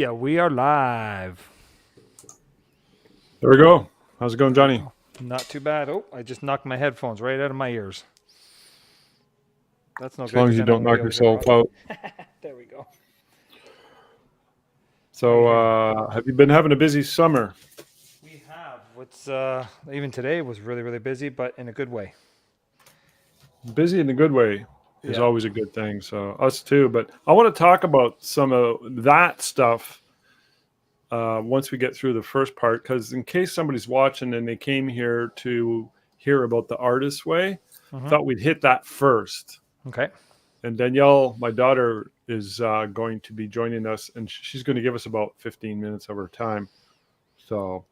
Yeah, we are live. There we go. How's it going, There we Johnny? go. Not too bad. Oh, I just knocked my headphones right out of my ears. That's no As good long as because you then I don't won't be knock able to hear yourself properly. out. There we go. Right So, here. have you been having a busy summer? We have. What's even today was really really busy, but in a good way. Busy in a good way is Yeah. always a good thing. So, us too. But I want to talk about some of that stuff once we get through the first part, because in case somebody's watching and they came here to hear about the artist way, Mm-hmm. thought we'd hit that first. Okay. And Danielle, my daughter, is going to be joining us, and she's going to give us about 15 minutes of her time. So,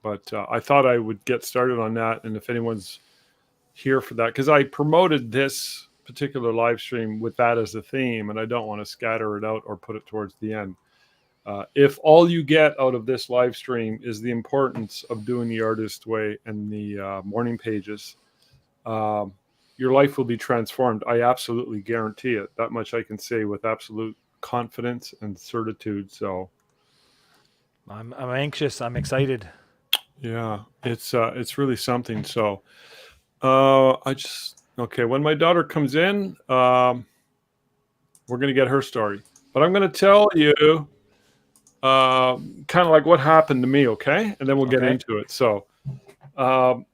but I thought I would get started on that. And if anyone's here for that, because I promoted this particular live stream with that as a theme, and I don't want to scatter it out or put it towards the end. If all you get out of this live stream is the importance of doing the artist way and the morning pages, um, your life will be transformed. I absolutely guarantee it. That much I can say with absolute confidence and certitude. So, I'm anxious. I'm excited. yeah, it's really something. So, I just okay. When my daughter comes in, we're gonna get her story, but I'm gonna tell you kind of like what happened to me, okay? And then we'll get Okay. into it. So, um,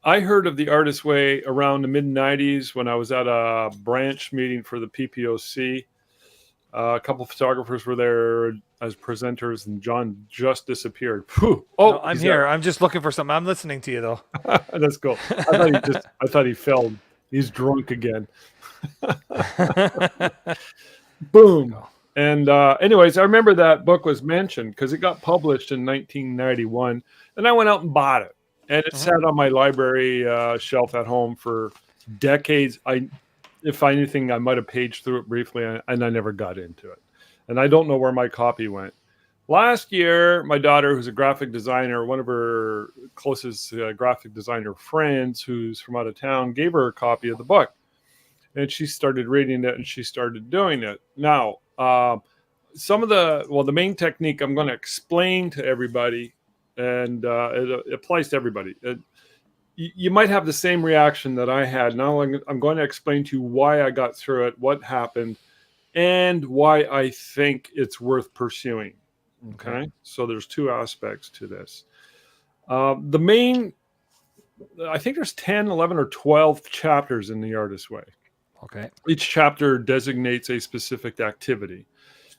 I heard of the Artist Way around the mid '90s when I was at a branch meeting for the PPOC. A couple of photographers were there as presenters, and John just disappeared. Whew. No, Oh, I'm he's there. here. I'm just looking for something. I'm listening to you though. That's cool. I thought he fell. He's drunk again. There we Boom. go. And anyways, I remember that book was mentioned because it got published in 1991, and I went out and bought it, and it Mm-hmm. sat on my library shelf at home for decades. If anything, I might have paged through it briefly, and I never got into it, and I don't know where my copy went. Last year, my daughter, who's a graphic designer, one of her closest graphic designer friends, who's from out of town, gave her a copy of the book, and she started reading it and she started doing it. Now, some of the main technique I'm going to explain to everybody, and it applies to everybody. You might have the same reaction that I had. Now I'm going to explain to you why I got through it, what happened, and why I think it's worth pursuing. Okay. Okay, so there's two aspects to this. The main, I think there's 10, 11, or 12 chapters in the Artist Way. Okay. Each chapter designates a specific activity.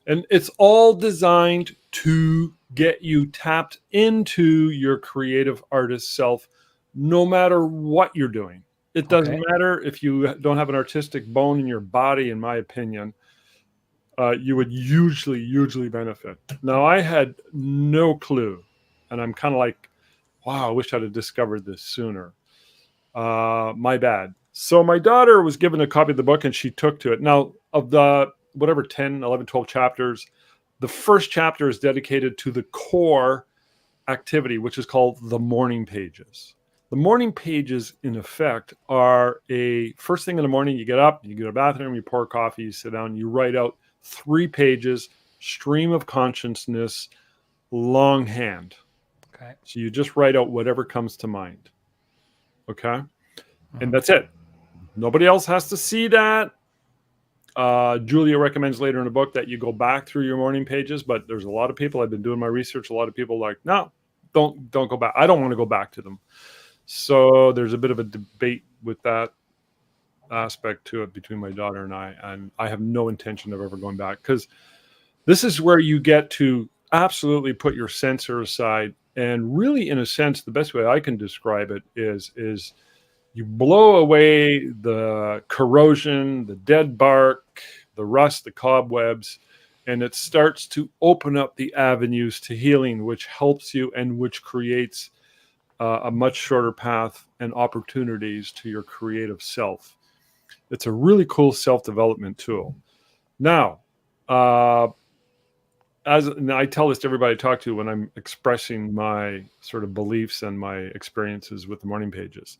And it's all designed to get you tapped into your creative artist self, no matter what you're doing. It doesn't Okay. matter if you don't have an artistic bone in your body, in my opinion, you would hugely benefit. Now, I had no clue, and I'm kind of like, wow, I wish I'd have discovered this sooner. My bad. So my daughter was given a copy of the book and she took to it. Now, of the whatever 10, 11, 12 chapters, the first chapter is dedicated to the core activity, which is called the morning pages. The morning pages, in effect, are a first thing in the morning. You get up, you go to the bathroom, you pour coffee, you sit down, you write out 3 pages, stream of consciousness, longhand. Okay. So you just write out whatever comes to mind. Okay. And Mm-hmm. that's it. Nobody else has to see that. Julia recommends later in the book that you go back through your morning pages, but there's a lot of people, I've been doing my research, a lot of people like, no, don't go back. I don't want to go back to them. So there's a bit of a debate with that aspect to it between my daughter and I have no intention of ever going back, because this is where you get to absolutely put your censor aside, and really, in a sense, the best way I can describe it is you blow away the corrosion, the dead bark, the rust, the cobwebs, and it starts to open up the avenues to healing, which helps you and which creates a much shorter path and opportunities to your creative self. It's a really cool self-development tool. Now, and I tell this to everybody I talk to when I'm expressing my sort of beliefs and my experiences with the morning pages.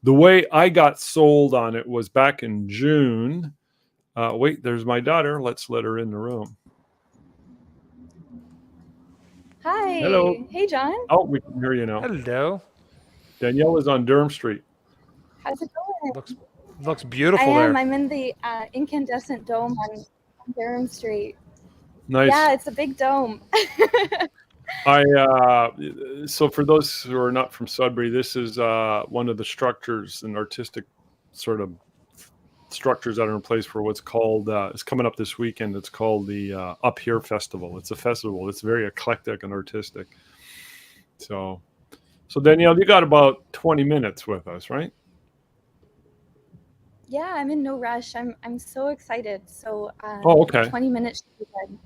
The way I got sold on it was back in June. Wait, there's my daughter. Let's let her in the room. Hello. Hi. Hey, John. Oh, we can hear you now. Hello. Danielle is on Durham Street. How's it going? Looks I beautiful am. there. I'm in the incandescent dome on Durham Street. Nice. Yeah, it's a big dome. So for those who are not from Sudbury, this is one of the structures and artistic sort of structures that are in place for what's called, it's coming up this weekend. It's called the Up Here Festival. It's a festival. It's very eclectic and artistic. So Danielle, you got about 20 minutes with us, right? Yeah, I'm in no rush. I'm so excited. So Oh, okay. 20 minutes should be good.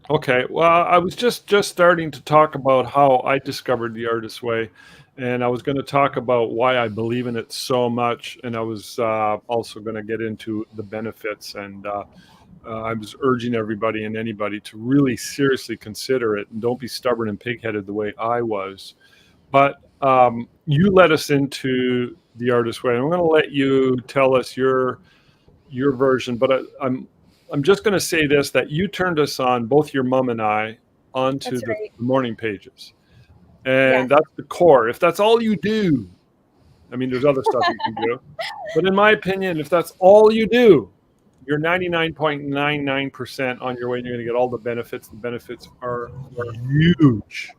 Okay. Well, I was just starting to talk about how I discovered the artist way, and I was going to talk about why I believe in it so much, and I was also going to get into the benefits, and I was urging everybody and anybody to really seriously consider it, and don't be stubborn and pigheaded the way I was. But you led us into the artist way. I'm going to let you tell us your version, but I'm just going to say this: that you turned us on, both your mom and I, onto That's the right. morning pages, and Yes. that's the core. If that's all you do, I mean, there's other stuff you can do, but in my opinion, if that's all you do, you're 99.99% on your way, and you're going to get all the benefits. The benefits are huge.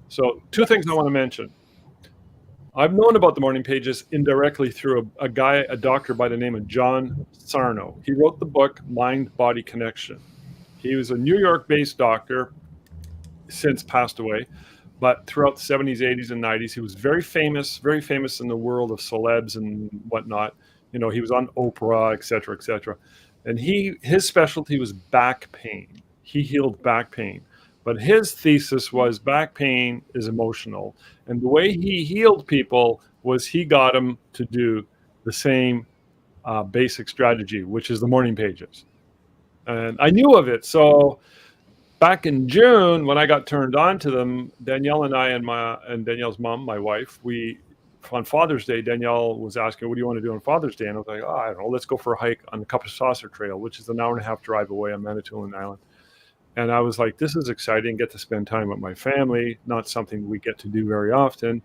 So, two things I Yes. want to mention. I've known about the morning pages indirectly through a doctor by the name of John Sarno. He wrote the book Mind Body Connection. He was a New York based doctor, since passed away, but throughout the 70s, 80s, and 90s, he was very famous in the world of celebs and whatnot. You know, he was on Oprah, et cetera, et cetera. And his specialty was back pain. He healed back pain. But his thesis was back pain is emotional. And the way he healed people was he got them to do the same basic strategy, which is the morning pages. And I knew of it. So back in June, when I got turned on to them, Danielle and I and Danielle's mom, my wife, we on Father's Day, Danielle was asking, "What do you want to do on Father's Day?" And I was like, "Oh, I don't know. Let's go for a hike on the Cup of Saucer Trail, which is an hour and a half drive away on Manitoulin Island." And I was like, "This is exciting. Get to spend time with my family. Not something we get to do very often.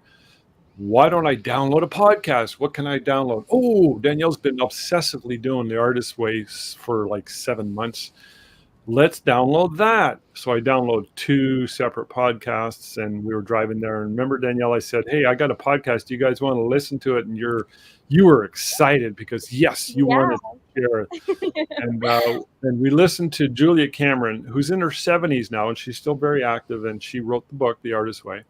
Why don't I download a podcast? What can I download?" Oh, Danielle's been obsessively doing the Artist Way for like 7 months. Let's download that. So I downloaded 2 separate podcasts, and we were driving there. And remember, Danielle, I said, "Hey, I got a podcast. Do you guys want to listen to it?" And you were excited because yes, you Yeah. wanted to share it. And we listened to Julia Cameron, who's in her 70s now, and she's still very active. And she wrote the book, The Artist Way.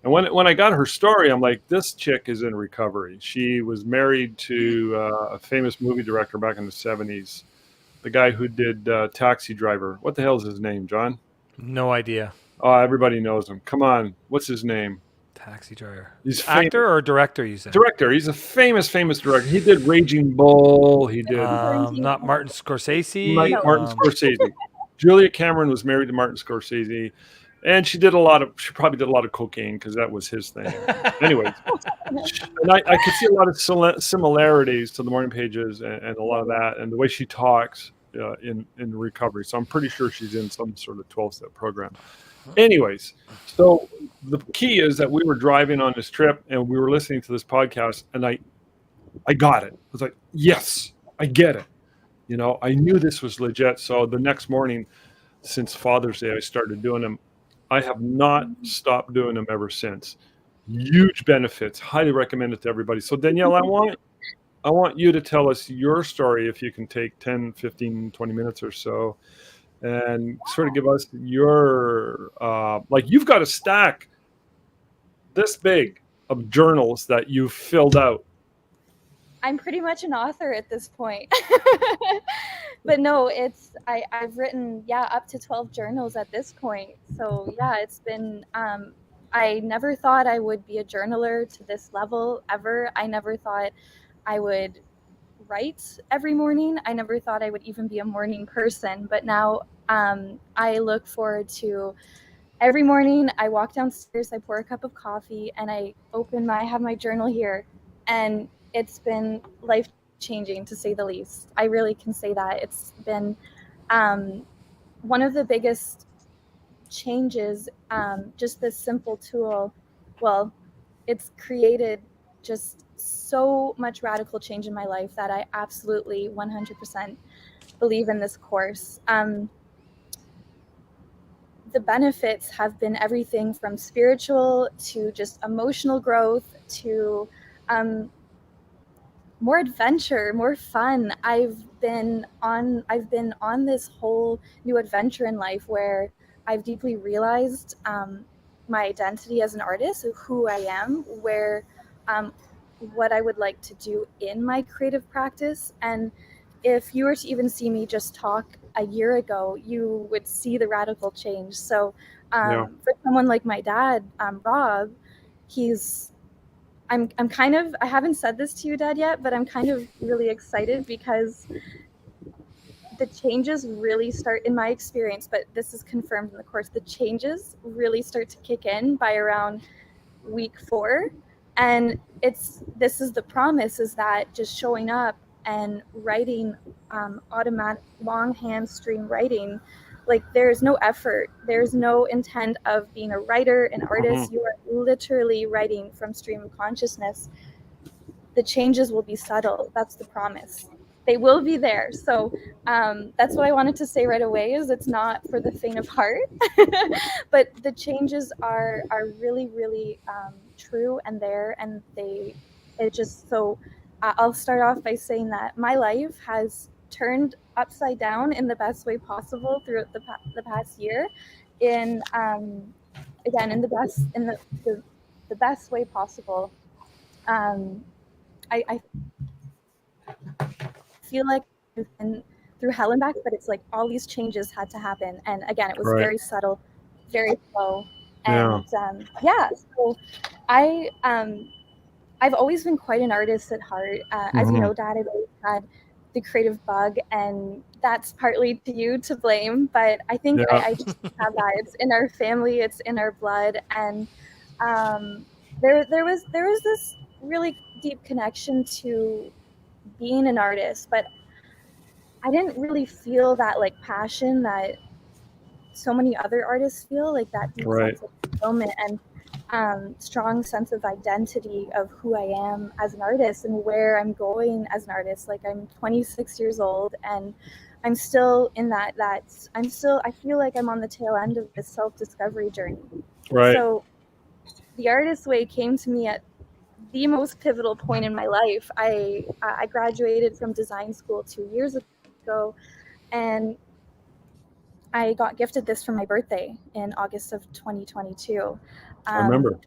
And when I got her story, I'm like, this chick is in recovery. She was married to a famous movie director back in the 70s. The guy who did Taxi Driver. What the hell is his name, John? No idea. Oh, everybody knows him. Come on. What's his name? Taxi driver. He's famous. Actor or director, you said? Director. He's a famous director. He did Raging Bull. He did Not Martin Scorsese. Martin Scorsese. Julia Cameron was married to Martin Scorsese. And she probably did a lot of cocaine because that was his thing. Anyways, and I could see a lot of similarities to the morning pages and a lot of that, and the way she talks in recovery. So I'm pretty sure she's in some sort of 12-step program. Anyways, so the key is that we were driving on this trip and we were listening to this podcast, and I got it. I was like, yes, I get it. You know, I knew this was legit. So the next morning, since Father's Day, I started doing them. I have not stopped doing them ever since. Huge benefits. Highly recommend it to everybody. So Danielle, I want you to tell us your story, if you can take 10, 15, 20 minutes or so, and sort of give us your, you've got a stack this big of journals that you've filled out. I'm pretty much an author at this point. But no, I've written, up to 12 journals at this point. So yeah, it's been, I never thought I would be a journaler to this level ever. I never thought I would write every morning. I never thought I would even be a morning person. But now I look forward to every morning. I walk downstairs, I pour a cup of coffee, and I have my journal here. And it's been life-changing, to say the least. I really can say that. It's been one of the biggest changes, just this simple tool, well, it's created just so much radical change in my life that I absolutely 100% believe in this course. The benefits have been everything from spiritual to just emotional growth to more adventure, more fun. I've been on this whole new adventure in life where I've deeply realized my identity as an artist, of who I am, where what I would like to do in my creative practice. And if you were to even see me just talk a year ago, you would see the radical change. So for someone like my dad, Rob, I'm kind of, I haven't said this to you, Dad, yet, but I'm kind of really excited because the changes really start, in my experience, but this is confirmed in the course, the changes really start to kick in by around week 4. And this is the promise, is that just showing up and writing automatic longhand stream writing, like there's no effort, there's no intent of being a writer, an artist. You are literally writing from stream of consciousness. The changes will be subtle. That's the promise. They will be there. So that's what I wanted to say right away, is it's not for the faint of heart, but the changes are really, really true and there. And I'll start off by saying that my life has turned upside down in the best way possible throughout the past year, in again, in the best way possible. I feel like I've been through hell and back, but it's like all these changes had to happen. And again, it was very subtle, very slow. And so I've always been quite an artist at heart. As you know, Dad, I've always had the creative bug, and that's partly to you to blame. But I think I just have that. It's in our family. It's in our blood. And there was this really deep connection to being an artist, but I didn't really feel that like passion that so many other artists feel, like that deep sense of fulfillment and strong sense of identity of who I am as an artist and where I'm going as an artist. Like, I'm 26 years old and I'm still in I feel like I'm on the tail end of this self-discovery journey. So the artist way came to me at the most pivotal point in my life. I graduated from design school 2 years ago, and I got gifted this for my birthday in August of 2022. I remember.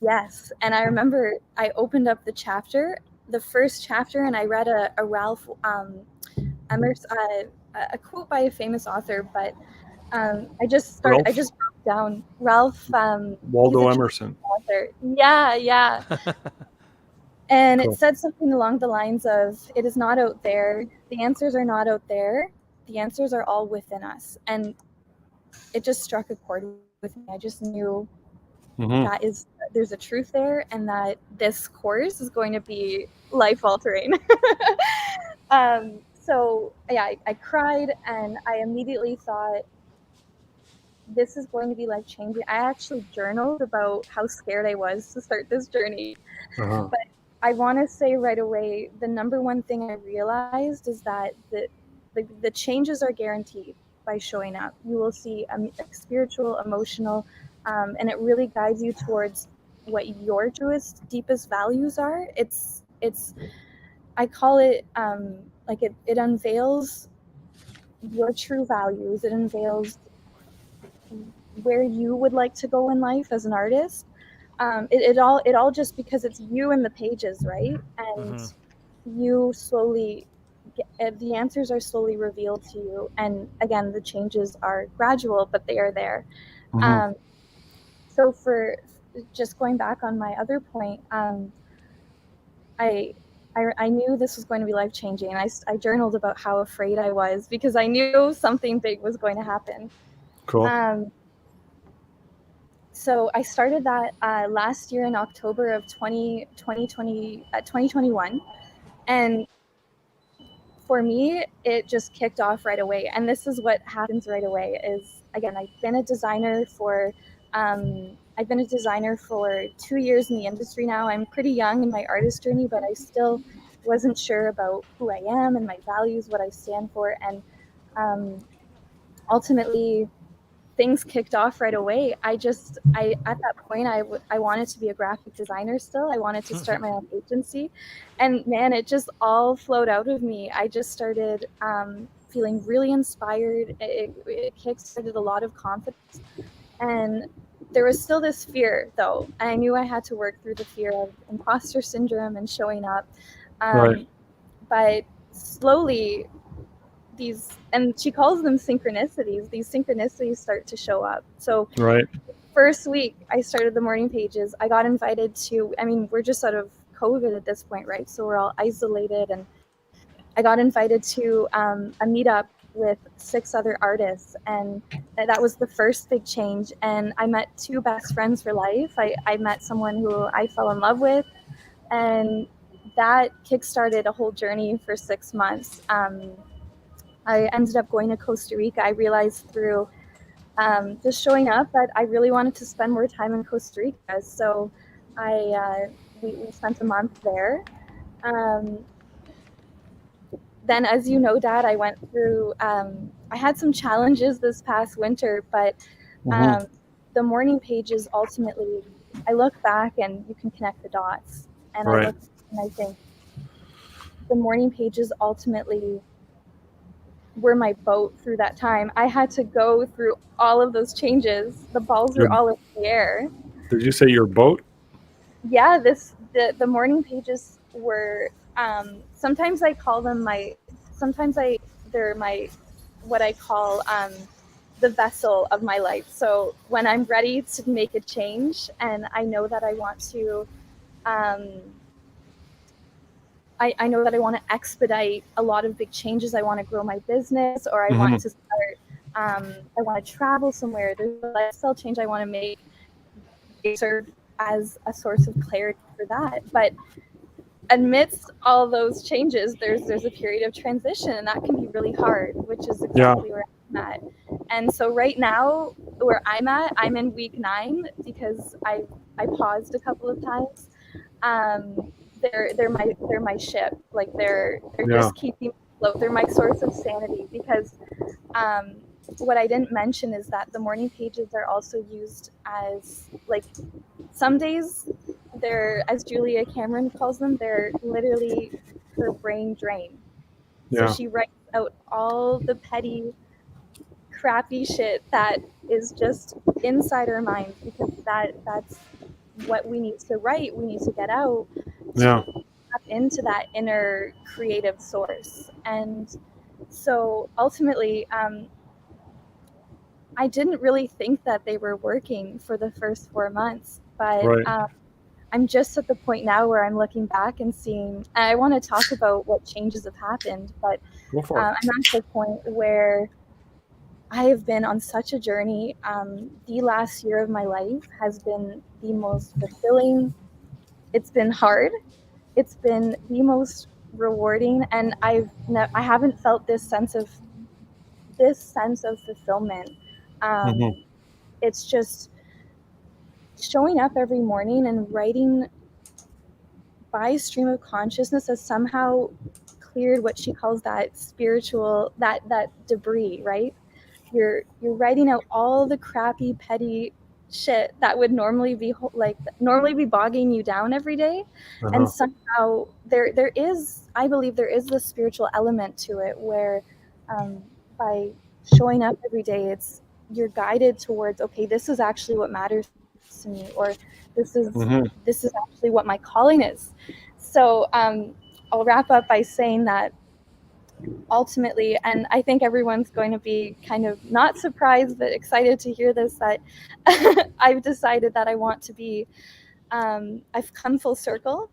Yes, and I remember I opened up the first chapter, and I read a Ralph Emerson, a quote by a famous author, but I just broke down Ralph Waldo Emerson author. Yeah. And it said something along the lines of, it is not out there. The answers are not out there. The answers are all within us. And it just struck a chord with me. I just knew there's a truth there, and that this course is going to be life altering. So yeah, I cried, and I immediately thought, this is going to be life changing. I actually journaled about how scared I was to start this journey. But I want to say right away, the number one thing I realized is that the changes are guaranteed by showing up. You will see spiritual, emotional, and it really guides you towards what your truest, deepest values are. I call it it unveils your true values. It unveils where you would like to go in life as an artist. It all just because it's you in the pages, right? And you slowly the answers are slowly revealed to you. And again, the changes are gradual, but they are there. So for just going back on my other point, I knew this was going to be life changing. I journaled about how afraid I was because I knew something big was going to happen. Cool. So I started that last year in October of 2021. And for me, it just kicked off right away. And this is what happens right away is, again, I've been a designer for 2 years in the industry now. I'm pretty young in my artist journey, but I still wasn't sure about who I am and my values, what I stand for. And ultimately, things kicked off right away. At that point, I wanted to be a graphic designer still. I wanted to start my own agency. And man, it just all flowed out of me. I just started feeling really inspired. It kickstarted a lot of confidence. And there was still this fear, though. I knew I had to work through the fear of imposter syndrome and showing up. Right. But slowly, and she calls them synchronicities. These synchronicities start to show up. So Right. first week I started the morning pages. I got invited to, I mean, we're just out of COVID at this point, right? So we're all isolated, and I got invited to a meetup with 6 other artists, and that was the first big change. And I met 2 best friends for life. I met someone who I fell in love with, and that kickstarted a whole journey for 6 months. I ended up going to Costa Rica. I realized through just showing up that I really wanted to spend more time in Costa Rica. So we spent a month there. Then, as you know, Dad, I went through, I had some challenges this past winter, but the morning pages ultimately, I look back and you can connect the dots. And Right. I look and I think the morning pages ultimately were my boat through that time. I had to go through all of those changes. The balls were all in the air. Did you say your boat? Yeah, the morning pages were sometimes I call them they're my what I call the vessel of my life. So when I'm ready to make a change and I know that I want to I know that I want to expedite a lot of big changes. I want to grow my business, or I want to start, I want to travel somewhere. There's a lifestyle change I want to make. It served as a source of clarity for that. But amidst all those changes, there's a period of transition, and that can be really hard, which is exactly where I'm at. And so right now, where I'm at, I'm in week 9 because I paused a couple of times. They're my ship. Like they're just keeping me afloat. They're my source of sanity because what I didn't mention is that the morning pages are also used as, like, some days they're, as Julia Cameron calls them, they're literally her brain drain. So she writes out all the petty, crappy shit that is just inside our minds, because that's what we need to write, we need to get out to tap into that inner creative source. And so ultimately, I didn't really think that they were working for the first 4 months, but I'm just at the point now where I'm looking back and seeing, and I want to talk about what changes have happened, but I'm at the point where I have been on such a journey. The last year of my life has been the most fulfilling. It's been hard. It's been the most rewarding, and I haven't felt this sense of fulfillment. It's just showing up every morning and writing by stream of consciousness has somehow cleared what she calls that spiritual, that debris, right? You're writing out all the crappy, petty shit that would normally be bogging you down every day. And somehow there is, I believe there is this spiritual element to it where by showing up every day, you're guided towards, okay, this is actually what matters to me, or this is actually what my calling is. So I'll wrap up by saying that ultimately, and I think everyone's going to be kind of not surprised but excited to hear this, that I've decided that I want to be, I've come full circle.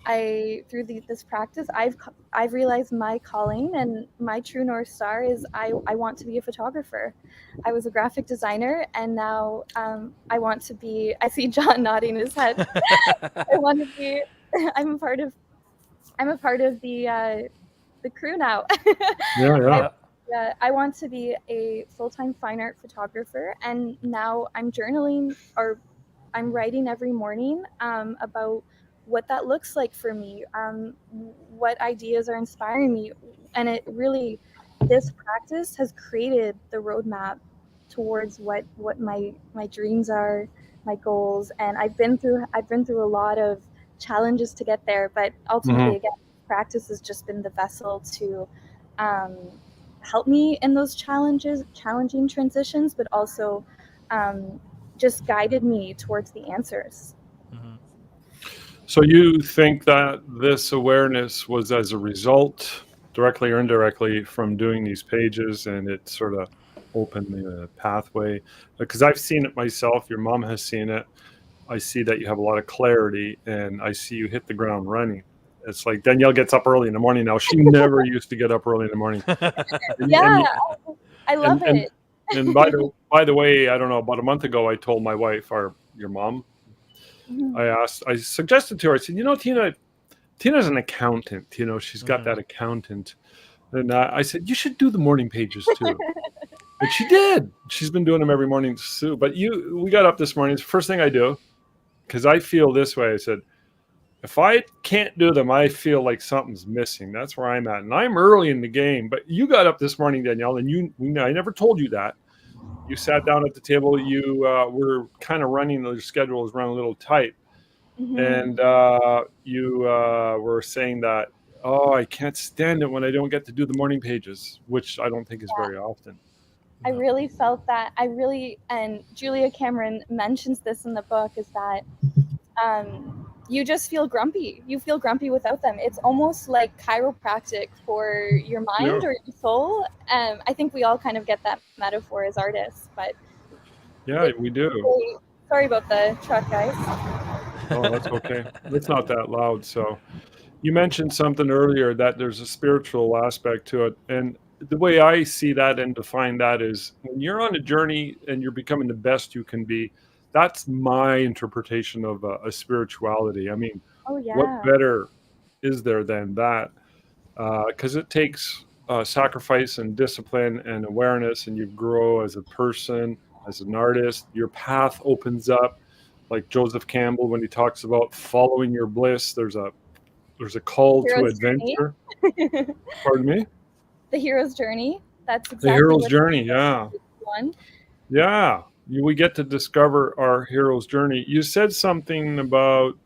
Through this practice, I've realized my calling, and my true North Star is I want to be a photographer. I was a graphic designer, and now I want to be, I see John nodding his head. I want to be, I'm a part of the the crew now. Yeah. Yeah, I want to be a full-time fine art photographer, and now I'm journaling, or I'm writing every morning about what that looks like for me, what ideas are inspiring me, and it really, this practice has created the roadmap towards what my dreams are, my goals, and I've been through a lot of challenges to get there, but ultimately, again, practice has just been the vessel to help me in those challenging transitions, but also just guided me towards the answers. So you think that this awareness was as a result, directly or indirectly, from doing these pages, and it sort of opened the pathway? Because I've seen it myself. Your mom has seen it. I see that you have a lot of clarity, and I see you hit the ground running. It's like Danielle gets up early in the morning now. She never used to get up early in the morning. Yeah, I love it. And by the way, I don't know, about a month ago, I told my wife, your mom, I suggested to her, I said, Tina's an accountant, she's got that accountant. And I said, you should do the morning pages too. And she did. She's been doing them every morning too. But we got up this morning. It's the first thing I do, because I feel this way. I said, if I can't do them, I feel like something's missing. That's where I'm at. And I'm early in the game. But you got up this morning, Danielle, and I never told you that. You sat down at the table. You were kind of running, your schedule was running a little tight. And you were saying that, oh, I can't stand it when I don't get to do the morning pages, which I don't think is very often. I really felt that. And Julia Cameron mentions this in the book, is that you just feel grumpy. You feel grumpy without them. It's almost like chiropractic for your mind or your soul. I think we all kind of get that metaphor as artists, but yeah, we do. Really, sorry about the truck, guys. Oh, that's okay. It's not that loud. So you mentioned something earlier, that there's a spiritual aspect to it. And the way I see that and define that is, when you're on a journey and you're becoming the best you can be, that's my interpretation of a spirituality. I mean, what better is there than that? Because it takes sacrifice and discipline and awareness, and you grow as a person, as an artist. Your path opens up, like Joseph Campbell, when he talks about following your bliss. There's a call to adventure. Pardon me? The hero's journey. That's exactly the hero's journey. Yeah. One. Yeah. We get to discover our hero's journey. You said something about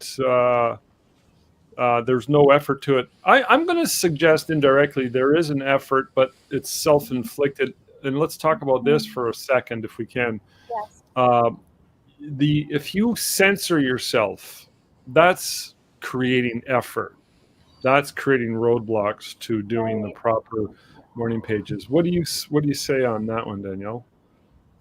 there's no effort to it. I'm going to suggest indirectly there is an effort, but it's self-inflicted. And let's talk about this for a second, if we can. Yes. If you censor yourself, that's creating effort. That's creating roadblocks to doing the proper morning pages. What do you say on that one, Danielle?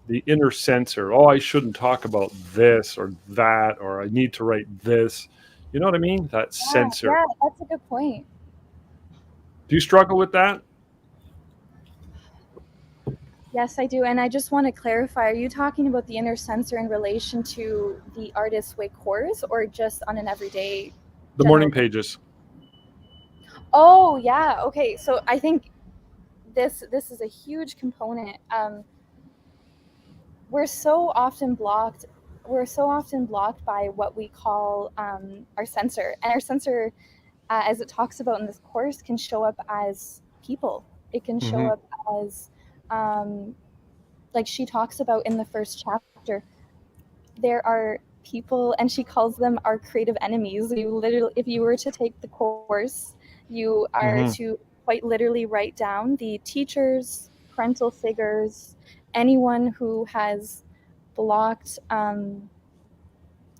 The inner censor. Oh, I shouldn't talk about this or that, or I need to write this. You know what I mean? That censor. Yeah, that's a good point. Do you struggle with that? Yes, I do. And I just want to clarify, are you talking about the inner censor in relation to the Artist's Way course, or just on an everyday? The morning pages. Oh, yeah. Okay. So I think this is a huge component. We're so often blocked by what we call our censor. And our censor, as it talks about in this course, can show up as people. It can show up as, like she talks about in the first chapter, there are people, and she calls them our creative enemies. If you were to take the course, you are to quite literally write down the teachers, parental figures, anyone who has blocked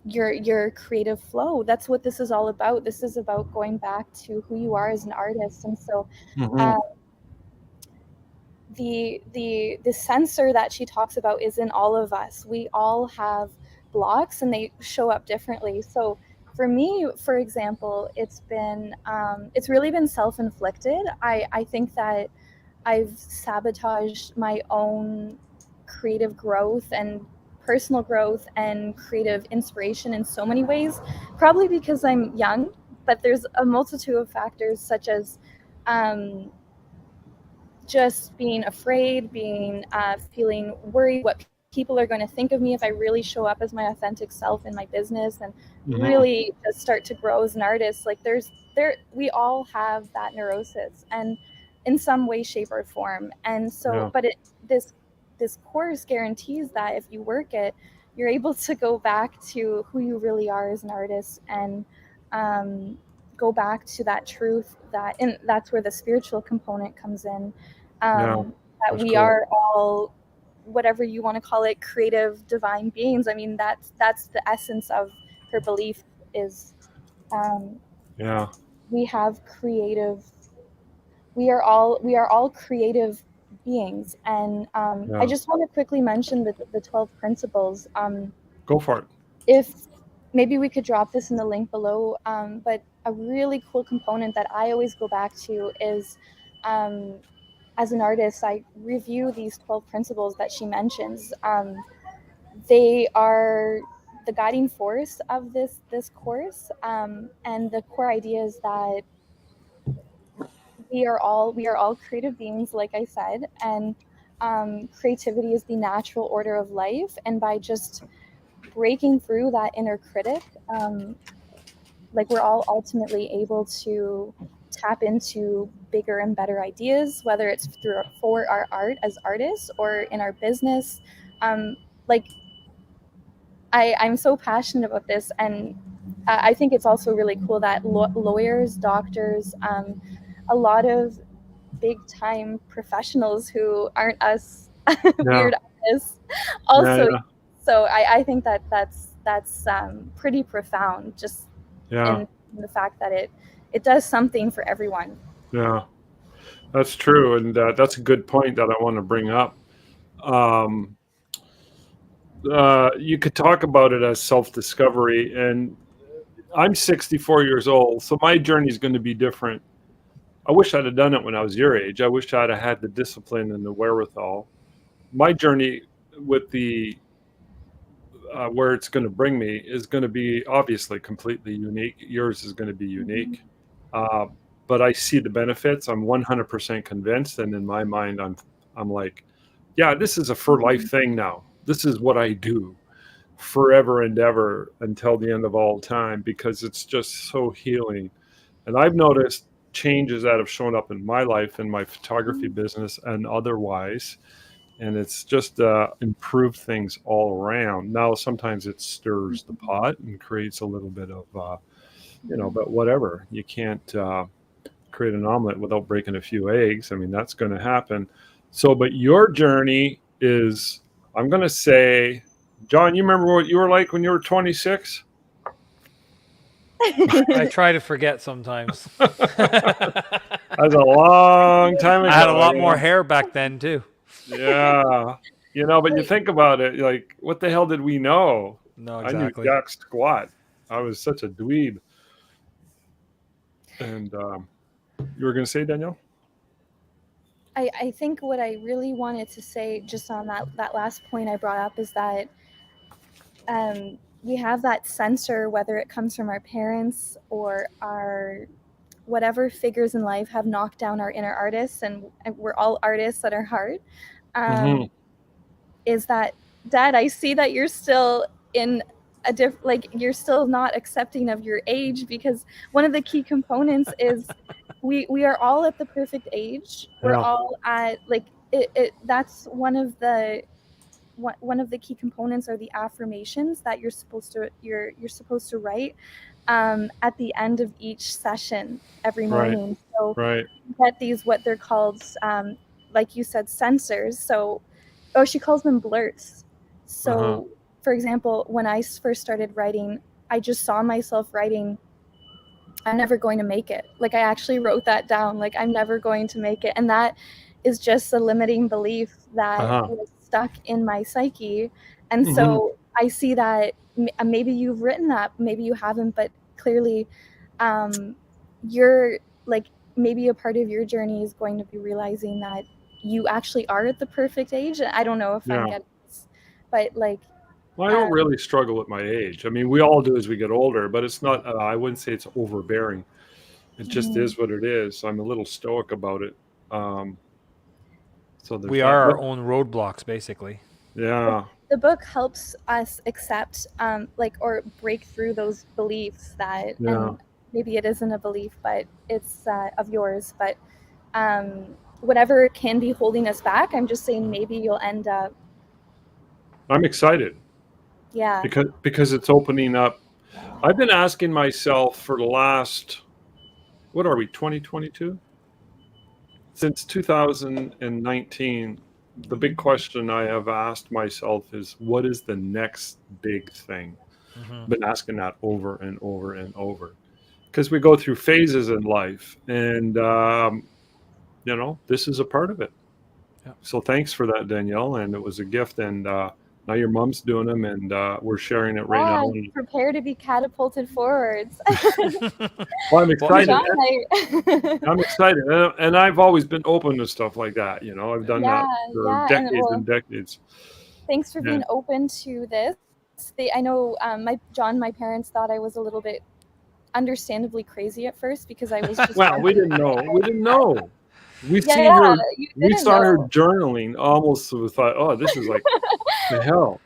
your creative flow. That's what this is all about. This is about going back to who you are as an artist. And so the censor that she talks about is in all of us. We all have blocks, and they show up differently. So for me, for example, it's really been self-inflicted. I think that I've sabotaged my own creative growth and personal growth and creative inspiration in so many ways, probably because I'm young, but there's a multitude of factors, such as um, just being afraid, feeling worried what people are going to think of me if I really show up as my authentic self in my business and really just start to grow as an artist. Like we all have that neurosis, and in some way, shape, or form. And so, but this course guarantees that if you work it, you're able to go back to who you really are as an artist, and go back to that truth, and that's where the spiritual component comes in. That we cool. are all, whatever you want to call it, creative divine beings. I mean, that's the essence of her belief is we have creative, we are all creative beings. And I just want to quickly mention the 12 principles. Go for it. If maybe we could drop this in the link below, but a really cool component that I always go back to is, as an artist, I review these 12 principles that she mentions. They are the guiding force of this course, and the core idea is that we are all creative beings, like I said, and creativity is the natural order of life. And by just breaking through that inner critic, like we're all ultimately able to tap into bigger and better ideas, whether it's for our art as artists or in our business. Like I'm so passionate about this, and I think it's also really cool that lawyers, doctors, a lot of big time professionals who aren't us weird artists also. So I think that's pretty profound, just in the fact that it does something for everyone. Yeah, that's true. And that's a good point that I want to bring up. You could talk about it as self-discovery, and I'm 64 years old, so my journey is going to be different. I wish I'd have done it when I was your age. I wish I'd have had the discipline and the wherewithal. My journey with the where it's going to bring me is going to be obviously completely unique. Yours is going to be unique, but I see the benefits. I'm 100% convinced, and in my mind, I'm like, yeah, this is a for life thing now. This is what I do forever and ever until the end of all time, because it's just so healing. And I've noticed changes that have shown up in my life, in my photography business and otherwise. And it's just improved things all around. Now, sometimes it stirs the pot and creates a little bit of, but whatever. You can't create an omelet without breaking a few eggs. I mean, that's going to happen. So, but your journey is, I'm going to say, John, you remember what you were like when you were 26? I try to forget sometimes. That's a long time ago. I had a lot more hair back then too. Yeah. But you think about it, like, what the hell did we know? No, exactly. I knew jack squat. I was such a dweeb. And you were going to say, Danielle? I think what I really wanted to say just on that last point I brought up is that we have that censor, whether it comes from our parents or our whatever figures in life have knocked down our inner artists, and we're all artists at our heart. Is that, Dad, I see that you're still in a you're still not accepting of your age, because one of the key components is we are all at the perfect age. We're all at that's one of the key components are the affirmations that you're supposed to write at the end of each session every morning. So you get these, what they're called, like you said, sensors. So she calls them blurts. So for example, when I first started writing, I just saw myself writing, I'm never going to make it. Like, I actually wrote that down, like, I'm never going to make it. And that is just a limiting belief that was stuck in my psyche. And so I see that maybe you've written that, maybe you haven't, but clearly you're like, maybe a part of your journey is going to be realizing that you actually are at the perfect age. I don't know if I'm getting this, but like, well, I don't really struggle with my age. I mean, we all do as we get older, but it's not, I wouldn't say it's overbearing. It just is what it is. I'm a little stoic about it. So there's We that. are our But, own roadblocks, basically. yeah. The book helps us accept, or break through those beliefs that, Yeah. and maybe it isn't a belief, but it's of yours. But whatever can be holding us back, I'm just saying maybe you'll end up, I'm excited yeah. because it's opening up. I've been asking myself for the last, what are we, 2022? Since 2019, the big question I have asked myself is, what is the next big thing? Mm-hmm. I've been asking that over and over and over, because we go through phases in life, and this is a part of it. Yeah. So thanks for that, Danielle, and it was a gift. And now your mom's doing them, and we're sharing it right now. Prepare to be catapulted forwards. Well, I'm excited. John, I'm excited, and I've always been open to stuff like that. I've done that for decades and decades. Thanks for being open to this. I know my parents thought I was a little bit understandably crazy at first because I was just well, we didn't know. We saw her journaling almost. We thought, oh, this is like the hell.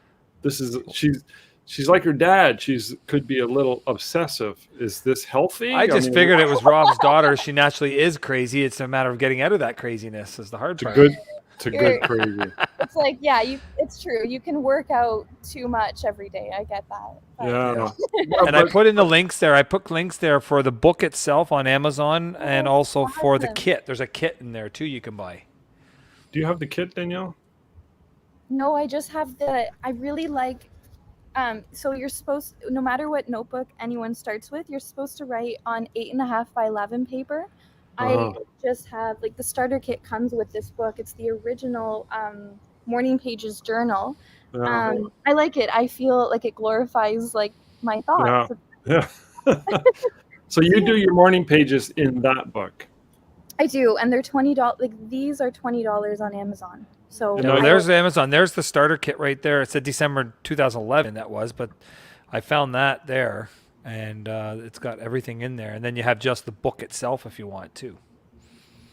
She's like her dad. Could be a little obsessive. Is this healthy? I figured it was Rob's daughter. She naturally is crazy. It's a matter of getting out of that craziness is the hard part. It's a good crazy. It's like, it's true. You can work out too much every day. I get that. Yeah. And I put in the links there. I put links there for the book itself on Amazon and also for the kit. There's a kit in there too you can buy. Do you have the kit, Danielle? No, I just have I really like, so you're supposed, no matter what notebook anyone starts with, you're supposed to write on 8.5 by 11 paper. I just have, the starter kit comes with this book. It's the original Morning Pages journal. I like it. I feel like it glorifies my thoughts. Yeah. So you do your morning pages in that book? I do, and they're $20. These are $20 on Amazon. So there's Amazon. There's the starter kit right there. It said December 2011 that was, but I found that there. And it's got everything in there. And then you have just the book itself if you want to.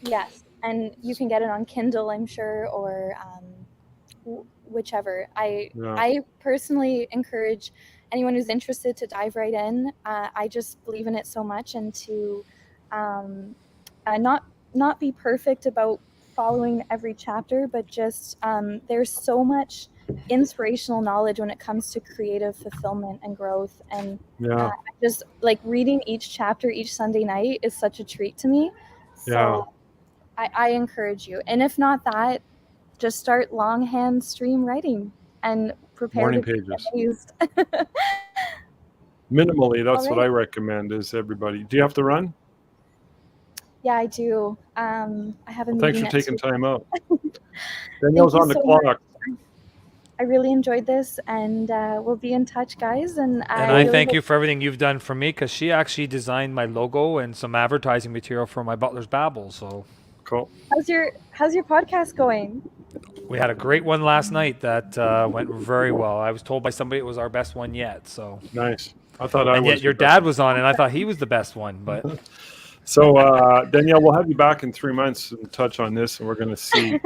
Yes. And you can get it on Kindle, I'm sure, or whichever. I personally encourage anyone who's interested to dive right in. I just believe in it so much, and to not be perfect about following every chapter, but just there's so much inspirational knowledge when it comes to creative fulfillment and growth, and just reading each chapter each Sunday night is such a treat to me. So I encourage you, and if not that, just start longhand stream writing and prepare morning to pages. be used. Minimally, that's what I recommend. Is everybody? Do you have to run? Yeah, I do. I have a meeting. Thanks for taking time out. Danielle's on the clock. I really enjoyed this, and we'll be in touch, guys. And I thank you for everything you've done for me, because she actually designed my logo and some advertising material for my Butler's Babble. So cool. How's your podcast going? We had a great one last night that went very well. I was told by somebody it was our best one yet. So nice. I thought and yet your dad was on, and I thought he was the best one, but. So, Danielle, we'll have you back in 3 months and touch on this, and we're going to see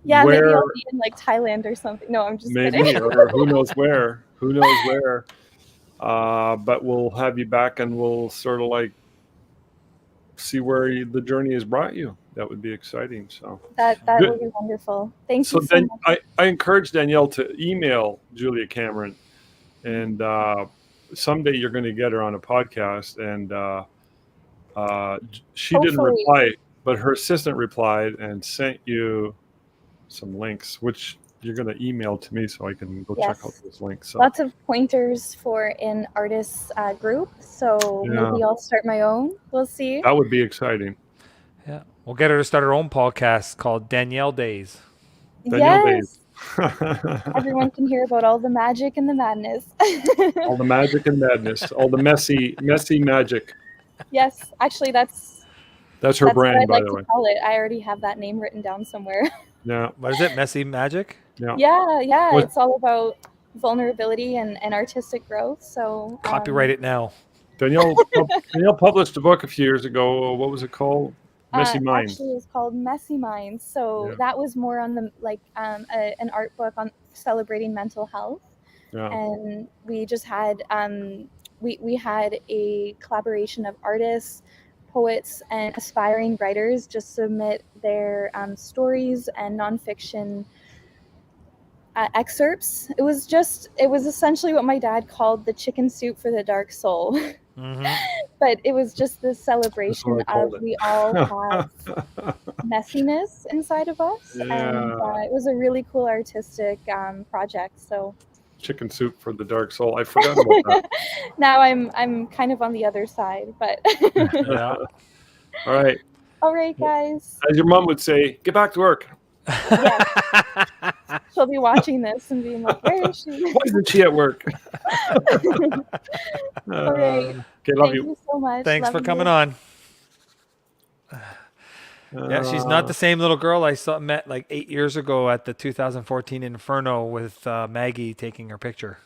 maybe I'll be in Thailand or something. No, I'm just kidding. Or who knows where. But we'll have you back, and we'll sort of see where the journey has brought you. That would be exciting. So that would be wonderful. Thank you so much. I encourage Danielle to email Julia Cameron, and someday you're going to get her on a podcast, and she didn't reply, but her assistant replied and sent you some links, which you're going to email to me so I can go check out those links. So. Lots of pointers for an artist group. So maybe I'll start my own. We'll see. That would be exciting. Yeah. We'll get her to start her own podcast called Danielle Days. Danielle Days. Everyone can hear about all the magic and the madness. All the magic and madness. All the messy magic. Yes, actually, that's her brand, by the way. Call it. I already have that name written down somewhere. Yeah. What is it? Messy Magic? Yeah. It's all about vulnerability and artistic growth. So copyright it now. Danielle published a book a few years ago. What was it called? Messy Minds. Actually, it was called Messy Minds. So Yeah. that was more on the an art book on celebrating mental health, Yeah. and we just had we had a collaboration of artists, poets, and aspiring writers just submit their stories and nonfiction excerpts. It was essentially what my dad called the chicken soup for the dark soul. Mm-hmm. But it was just this That's celebration what I of called it. we all have messiness inside of us, and Yeah. it was a really cool artistic project. So Chicken soup for the dark soul. I forgot about that. now I'm kind of on the other side, but Yeah. All right. all right, guys. As your mom would say, get back to work. Yes, she'll be watching this and being like, "Where is she?" Why isn't she at work? All right. Okay, love Thank you. you so much. Thanks Love for coming you. on. Yeah, she's not the same little girl I met like 8 years ago at the 2014 Inferno with Maggie taking her picture.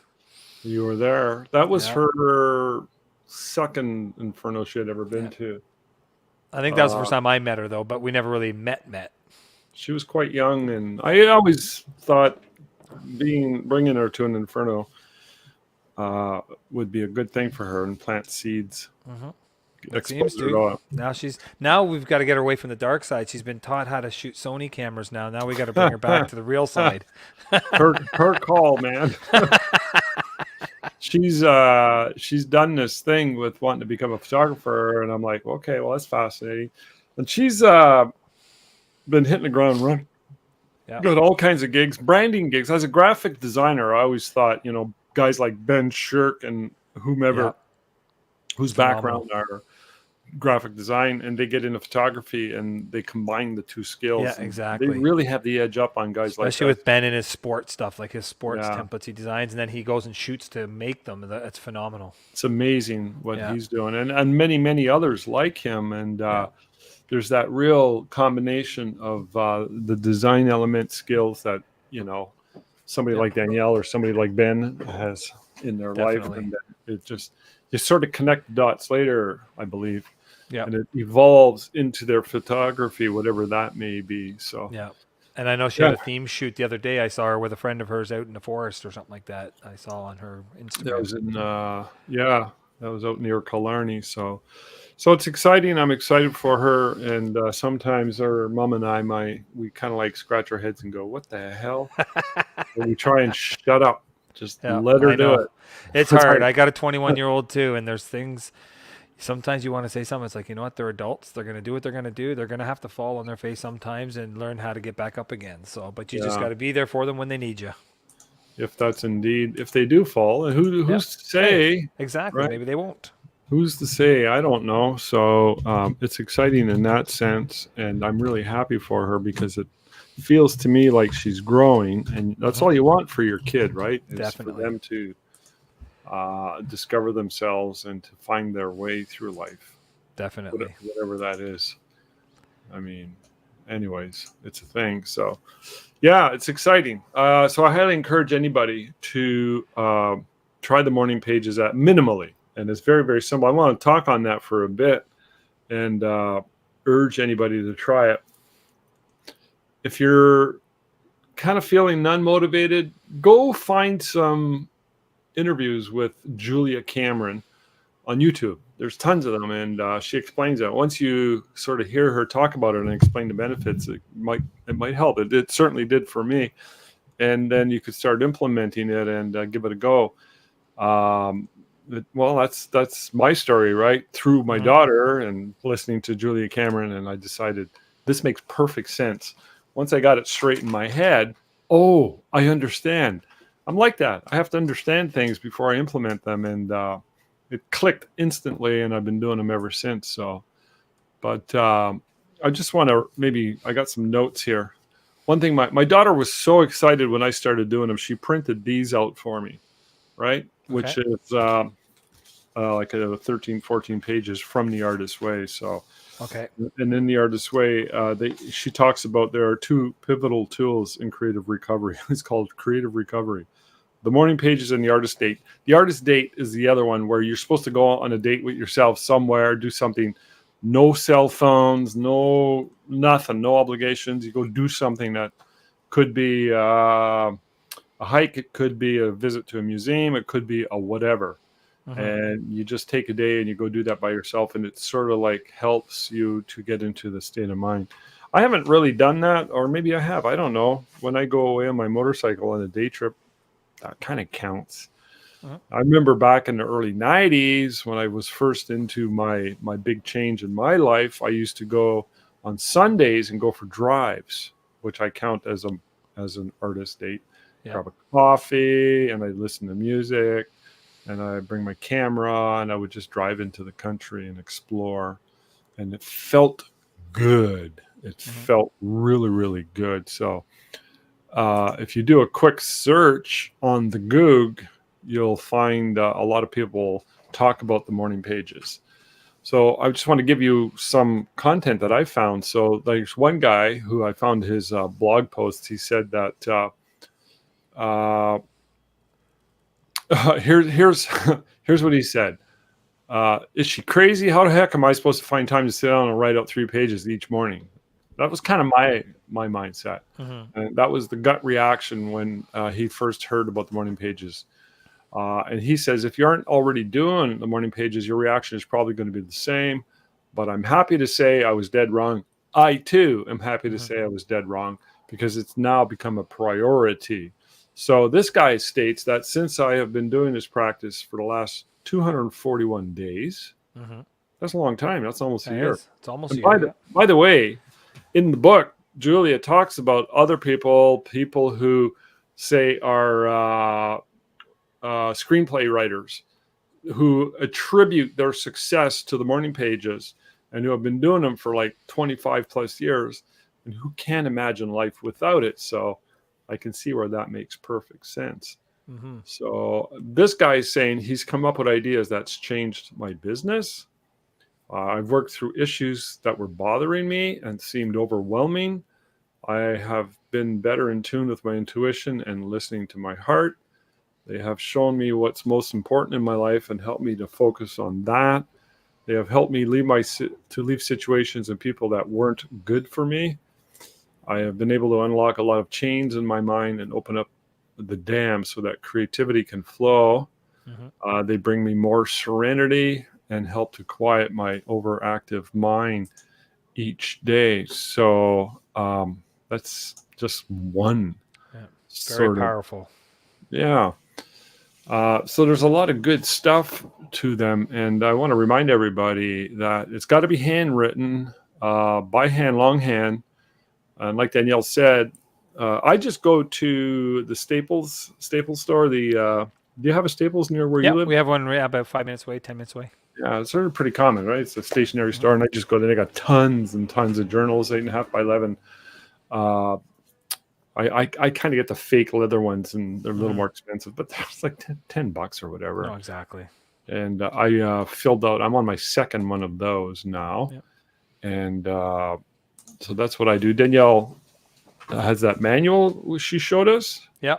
You were there. That was Yeah. her second Inferno she had ever been to. I think that was the first time I met her, though, but we never really met. She was quite young, and I always thought bringing her to an Inferno would be a good thing for her and plant seeds. Mm-hmm. It Expose seems her to. to- Now we've got to get her away from the dark side. She's been taught how to shoot Sony cameras now. Now we got to bring her back to the real side. her call, man. She's done this thing with wanting to become a photographer, and I'm like, okay, well, that's fascinating. And she's been hitting the ground running. Yeah. Got all kinds of gigs, branding gigs. As a graphic designer, I always thought, guys like Ben Shirk and whomever, Yeah. whose Phenomenal. background are graphic design, and they get into photography and they combine the two skills. Yeah, and exactly. They really have the edge up on guys Especially like with Ben and his sports stuff, like his sports Yeah. templates he designs, and then he goes and shoots to make them. That's phenomenal. It's amazing what Yeah. he's doing, and many others like him. And there's that real combination of the design element skills that somebody Yeah. like Danielle or somebody like Ben has in their life, Definitely. and it just you sort of connect the dots later, I believe. Yeah. And it evolves into their photography, whatever that may be. So Yeah. And I know she had a theme shoot the other day. I saw her with a friend of hers out in the forest or something like that. I saw on her Instagram. that was in that was out near Killarney. So it's exciting. I'm excited for her. And sometimes her mom and we kind of like scratch our heads and go, what the hell? And we try and shut up. Just Yeah, let her I do know. it. It's It's hard. hard. I got a 21-year-old too, and there's things. Sometimes you want to say something. It's like, you know what? They're adults. They're going to do what they're going to do. They're going to have to fall on their face sometimes and learn how to get back up again. So, but you just Yeah. got to be there for them when they need you. If they do fall, and who's to say? Exactly. Right. Maybe they won't. Who's to say? I don't know. So it's exciting in that sense, and I'm really happy for her because it feels to me like she's growing, and that's all you want for your kid, right? Is Definitely. for them to discover themselves and to find their way through life, Definitely. whatever that is. I mean, anyways, it's a thing. So, yeah, it's exciting. So I highly encourage anybody to try the morning pages at minimally. And it's very, very simple. I want to talk on that for a bit and urge anybody to try it. If you're kind of feeling non-motivated, go find some interviews with Julia Cameron on YouTube. There's tons of them, and she explains it. Once you sort of hear her talk about it and explain the benefits, it might help. It certainly did for me. And then you could start implementing it and give it a go. Well, that's my story, right? Through my daughter and listening to Julia Cameron, and I decided this makes perfect sense. Once I got it straight in my head, I understand. I'm like that. I have to understand things before I implement them, and it clicked instantly, and I've been doing them ever since. So, but I just want to I got some notes here. One thing, my daughter was so excited when I started doing them. She printed these out for me, right? Which is like 13, 14 pages from The Artist's Way. So, Okay. and in The Artist's Way, she talks about there are two pivotal tools in creative recovery. It's called creative recovery. the morning pages and the artist date. The artist date is the other one where you're supposed to go on a date with yourself somewhere, do something, no cell phones, no nothing, no obligations. You go do something that could be a hike, it could be a visit to a museum, it could be a whatever. And you just take a day and you go do that by yourself, and it sort of like helps you to get into the state of mind. I haven't really done that, or maybe I have. I don't know. When I go away on my motorcycle on a day trip, that kind of counts. I remember back in the early 90s when I was first into my big change in my life, I used to go on Sundays and go for drives, which I count as an artist date. Grab a coffee and I listen to music and I bring my camera and I would just drive into the country and explore. And it felt good. It felt really, really good. So if you do a quick search on the Goog, you'll find a lot of people talk about the morning pages. So I just want to give you some content that I found. So there's one guy who I found his blog posts. He said that here's what he said. Is she crazy? How the heck am I supposed to find time to sit down and write out 3 pages each morning? That was kind of my mindset. And that was the gut reaction when he first heard about the morning pages. And he says, if you aren't already doing the morning pages, your reaction is probably going to be the same. But I'm happy to say I was dead wrong. I, too, am happy to say I was dead wrong because it's now become a priority. So this guy states that since I have been doing this practice for the last 241 days, that's a long time. That's almost a year. It's almost and a year. By the way, in the book, Julia talks about other people who say are screenplay writers who attribute their success to the morning pages and who have been doing them for like 25 plus years and who can't imagine life without it. So I can see where that makes perfect sense. So this guy is saying he's come up with ideas that's changed my business. I've worked through issues that were bothering me and seemed overwhelming. I have been better in tune with my intuition and listening to my heart. They have shown me what's most important in my life and helped me to focus on that. They have helped me leave situations and people that weren't good for me. I have been able to unlock a lot of chains in my mind and open up the dam so that creativity can flow. They bring me more serenity and help to quiet my overactive mind each day. So that's just one. Very powerful. Yeah. So there's a lot of good stuff to them. And I want to remind everybody that it's got to be handwritten by hand, longhand. And like Danielle said, I just go to the Staples store. Do you have a Staples near where you live? We have one about 5 minutes away, 10 minutes away. Yeah, it's sort of pretty common, right? It's a stationery store, and I just go there. They got tons and tons of journals, 8.5 by 11. I kind of get the fake leather ones, and they're a little more expensive, but they're like $10 or whatever. Oh, exactly. And I filled out. I'm on my second one of those now, and so that's what I do. Danielle has that manual she showed us. Yeah.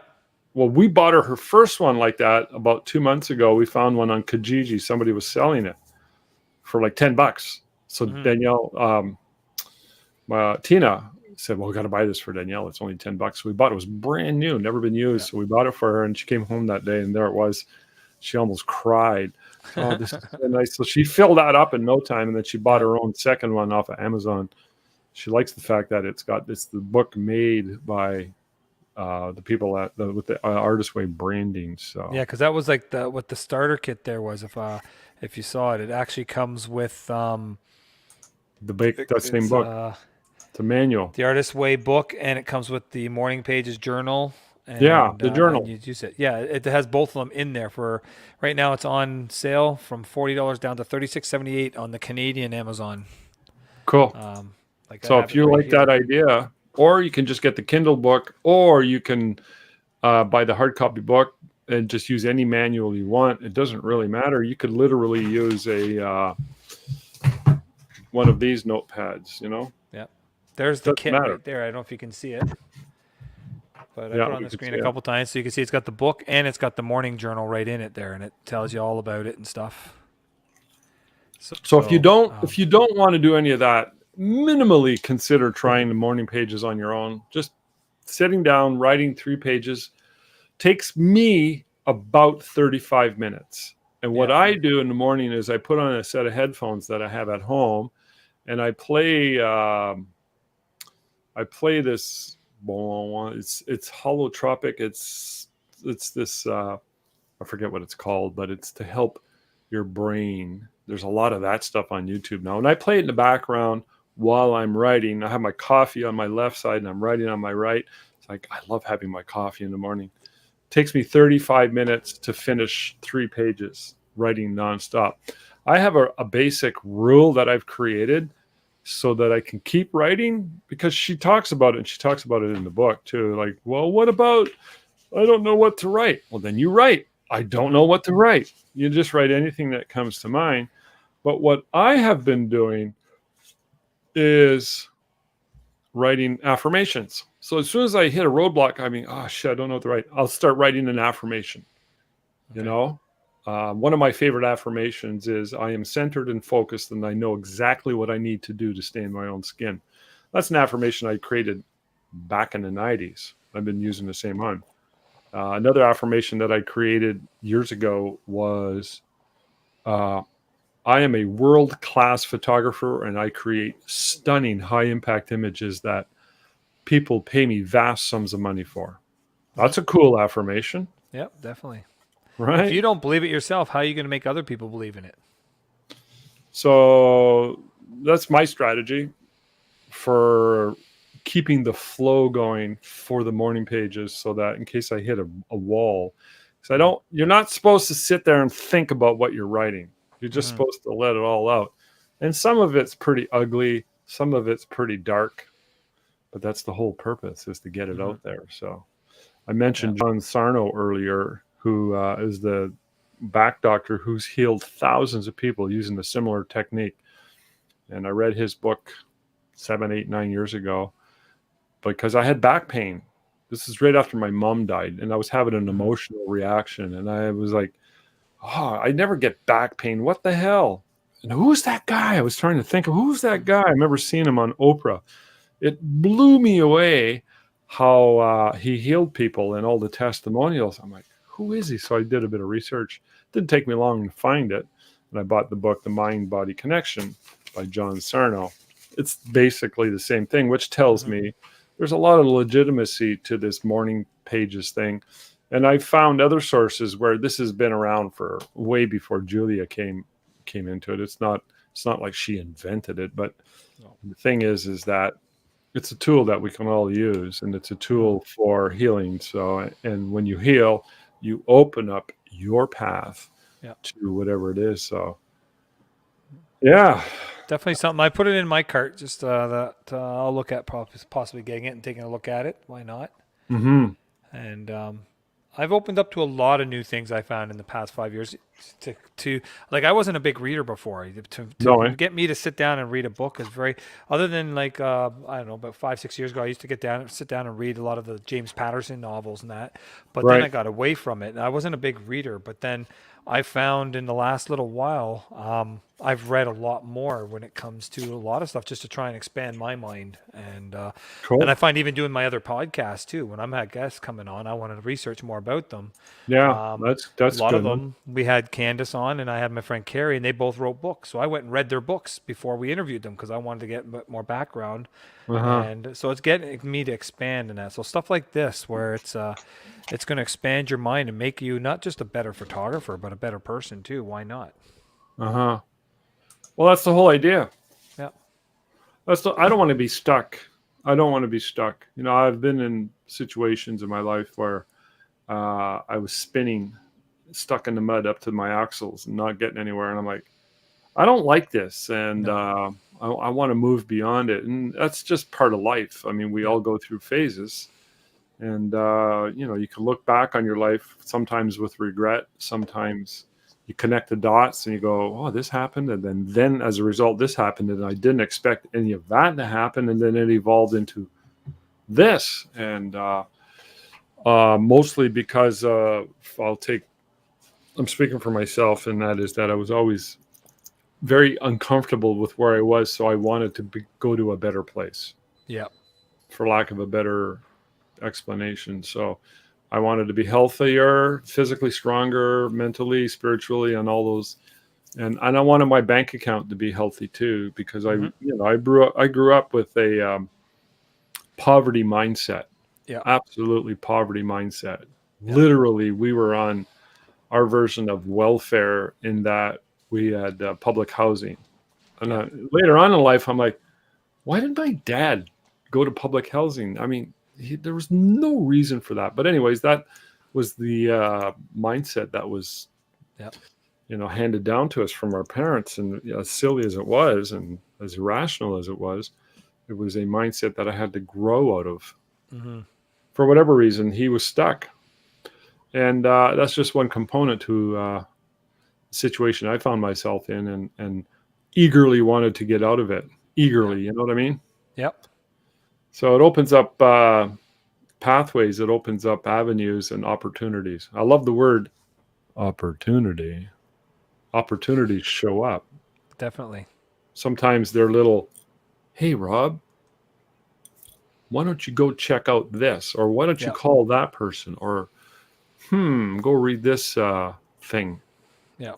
Well, we bought her first one like that about 2 months ago. We found one on Kijiji. Somebody was selling it for like $10. So Danielle, Tina said, well, we got to buy this for Danielle. It's only $10. So we bought it. It was brand new, never been used. So we bought it for her, and she came home that day, and there it was. She almost cried. Oh, this is so nice. So she filled that up in no time, and then she bought her own second one off of Amazon. She likes the fact that it's the book made by the people with the Artist Way branding. So yeah, because that was like what the starter kit there was. If you saw it, it actually comes with that same book. It's a manual, the Artist Way book, and it comes with the morning pages journal. And, the journal. And you use it. Yeah, it has both of them in there for right now. It's on sale from $40 down to $36.78 on the Canadian Amazon. Cool. So if you like that idea, or you can just get the Kindle book, or you can buy the hard copy book and just use any manual you want. It doesn't really matter. You could literally use one of these notepads, Yeah. There's the kit right there. I don't know if you can see it. but I Yeah, put it on we the can screen see a it. couple times so you can see it's got the book and it's got the morning journal right in it there, and it tells you all about it and stuff. So So, if you don't want to do any of that, minimally consider trying the morning pages on your own. Just sitting down, writing 3 pages takes me about 35 minutes. And what Yeah. I do in the morning is I put on a set of headphones that I have at home, and I play this. It's holotropic. It's this. I forget what it's called, but it's to help your brain. There's a lot of that stuff on YouTube now, and I play it in the background while I'm writing. I have my coffee on my left side, and I'm writing on my right. It's like I love having my coffee in the morning. It takes me 35 minutes to finish 3 pages writing nonstop. I have a basic rule that I've created so that I can keep writing, because she talks about it, and she talks about it in the book too. Like, well, what about, I don't know what to write? Well, then you write. I don't know what to write. You just write anything that comes to mind. But what I have been doing is writing affirmations. So as soon as I hit a roadblock, I mean, oh shit, I don't know what to write. I'll start writing an affirmation. You know, one of my favorite affirmations is, I am centered and focused, and I know exactly what I need to do to stay in my own skin. That's an affirmation I created back in the 90s. I've been using the same one. Another affirmation that I created years ago was, I am a world-class photographer, and I create stunning high-impact images that people pay me vast sums of money for. That's a cool affirmation, Yep, definitely. right? If you don't believe it yourself, how are you going to make other people believe in it? So that's my strategy for keeping the flow going for the morning pages, so that in case I hit a wall, because you're not supposed to sit there and think about what you're writing. You're just supposed to let it all out. And some of it's pretty ugly, some of it's pretty dark, but that's the whole purpose, is to get it out there. So I mentioned John Sarno earlier, who is the back doctor who's healed thousands of people using a similar technique. And I read his book 7, 8, 9 years ago because I had back pain. This is right after my mom died, and I was having an emotional reaction. And I was like, oh, I never get back pain. What the hell? And who's that guy? I was trying to think of, who's that guy? I remember seeing him on Oprah. It blew me away how he healed people and all the testimonials. I'm like, who is he? So I did a bit of research. It didn't take me long to find it. And I bought the book, The Mind-Body Connection by John Sarno. It's basically the same thing, which tells me there's a lot of legitimacy to this morning pages thing. And I found other sources where this has been around for way before Julia came into it. It's not like she invented it, but the thing is that it's a tool that we can all use, and it's a tool for healing. So, and when you heal, you open up your path to whatever it is. So, yeah. Definitely something. I put it in my cart, just that I'll look at possibly getting it and taking a look at it. Why not? Mm-hmm. And I've opened up to a lot of new things I found in the past 5 years. To like, I wasn't a big reader before. To get me to sit down and read a book is very. Other than like I don't know, about 5, 6 years ago, I used to sit down and read a lot of the James Patterson novels and that. But then I got away from it. And I wasn't a big reader. But then I found in the last little while, I've read a lot more when it comes to a lot of stuff, just to try and expand my mind. And and I find even doing my other podcasts too, when I'm had guests coming on, I want to research more about them. Yeah, that's a lot good. of them. We had Candace on, and I had my friend Carrie, and they both wrote books. So I went and read their books before we interviewed them, because I wanted to get more background. And so it's getting me to expand in that. So stuff like this, where it's going to expand your mind and make you not just a better photographer, but a better person too. Why not? Well, that's the whole idea. Yeah. I don't want to be stuck. I don't want to be stuck. You know, I've been in situations in my life where I was spinning, stuck in the mud up to my axles and not getting anywhere. And I'm like, I don't like this. And I want to move beyond it. And that's just part of life. I mean, we all go through phases. And, you know, you can look back on your life sometimes with regret. Sometimes you connect the dots and you go, oh, this happened. And then as a result, this happened. And I didn't expect any of that to happen. And then it evolved into this. And Mostly because I'm speaking for myself, and that is that I was always very uncomfortable with where I was, so I wanted to go to a better place, Yeah. for lack of a better explanation. So I wanted to be healthier, physically stronger, mentally, spiritually, and all those. And I wanted my bank account to be healthy too, because I grew up with a poverty mindset. Yeah. Absolutely poverty mindset. Yeah. Literally, we were on our version of welfare in that we had public housing. And later on in life, I'm like, why did my dad go to public housing? I mean, there was no reason for that. But anyways, that was the mindset that was, Yeah. handed down to us from our parents. And as silly as it was, and as irrational as it was a mindset that I had to grow out of. Mm-hmm. For whatever reason, he was stuck. And that's just one component to the situation I found myself in, and eagerly wanted to get out of it. Eagerly, you know what I mean? Yep. So it opens up pathways, it opens up avenues and opportunities. I love the word opportunity. Opportunities show up. Definitely. Sometimes they're little, hey, Rob, why don't you go check out this? Or why don't you call that person? Or, go read this thing. Yeah.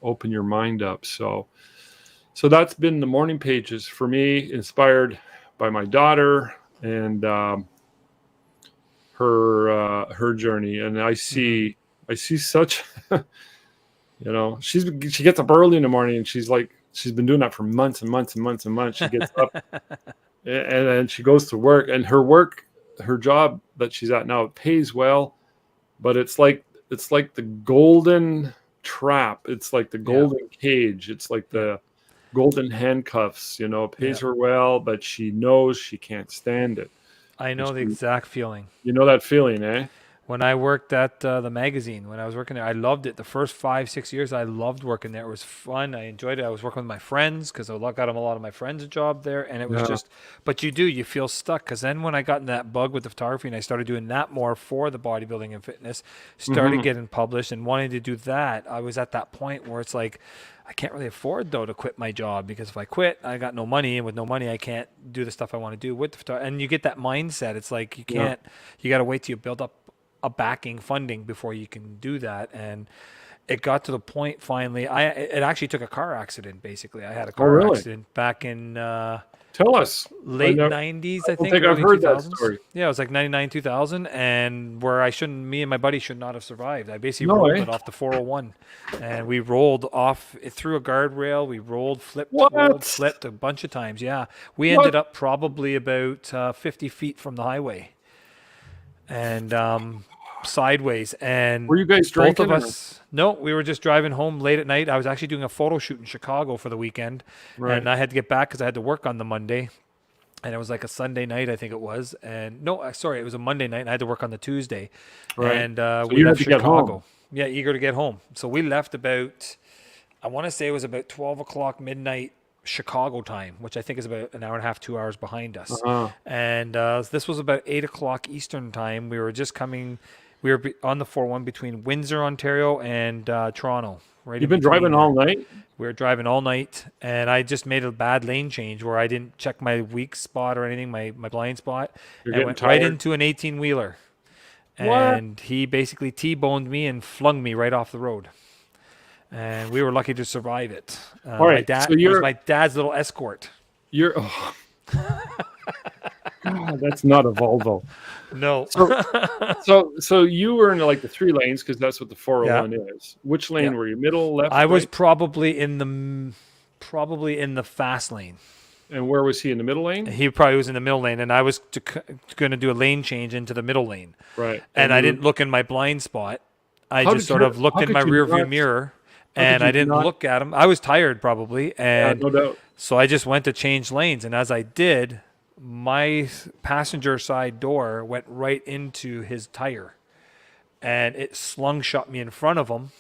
Open your mind up. So that's been the morning pages for me, inspired by my daughter and her journey. And I see such, she gets up early in the morning, and she's been doing that for months and months and months and months. She gets up and then she goes to work, and her job that she's at now, it pays well, but it's like the golden trap. It's like the golden cage. It's like the golden handcuffs, it pays her well, but she knows she can't stand it. I know the exact feeling. You know that feeling, eh? When I worked at the magazine, when I was working there, I loved it. The first 5-6 years, I loved working there. It was fun. I enjoyed it. I was working with my friends because I got a lot of my friends a job there. And it was just, but you feel stuck. Because then when I got in that bug with the photography and I started doing that more for the bodybuilding and fitness, started getting published and wanting to do that, I was at that point where it's like, I can't really afford, though, to quit my job, because if I quit, I got no money. And with no money, I can't do the stuff I want to do with the photography. And you get that mindset. It's like you can't, you got to wait till you build up a backing funding before you can do that. And it got to the point finally, it actually took a car accident. Basically, I had a car accident back in tell us late 90s, I think I've heard 2000s. That story. Yeah, it was like 99, 2000, and where me and my buddy should not have survived. I basically rolled it off the 401, and we rolled off through a guardrail. We rolled, flipped a bunch of times. Yeah, we ended up probably about 50 feet from the highway, and sideways. And were you guys drinking? Both of us. No, we were just driving home late at night. I was actually doing a photo shoot in Chicago for the weekend, and I had to get back because I had to work on the Monday, and it was like a Sunday night, I think it was. And no, sorry, it was a Monday night, and I had to work on the Tuesday. And so we left to Chicago. Get home. Yeah, eager to get home. So we left about, I want to say it was about 12 o'clock midnight Chicago time, which I think is about an hour and a half, 2 hours behind us. And this was about 8 o'clock Eastern time. We were just coming. We were on the 401 between Windsor, Ontario, and Toronto. Right. You've been driving all night? We were driving all night, and I just made a bad lane change where I didn't check my weak spot or anything, my blind spot. And I went right into an 18-wheeler. And he basically T-boned me and flung me right off the road. And we were lucky to survive it. All right. It was my dad's little Escort. That's not a Volvo. No. So you were in like the 3 lanes, because that's what the 401 is. Which lane were you? Middle, left? I was probably in the fast lane. And where was he, in the middle lane? He probably was in the middle lane, and I was going to do a lane change into the middle lane. Right. And I didn't look in my blind spot. I just sort of looked in my rearview mirror, and I didn't look at him. I was tired probably, and no doubt. So I just went to change lanes, and as I did, my passenger side door went right into his tire, and it slung shot me in front of him,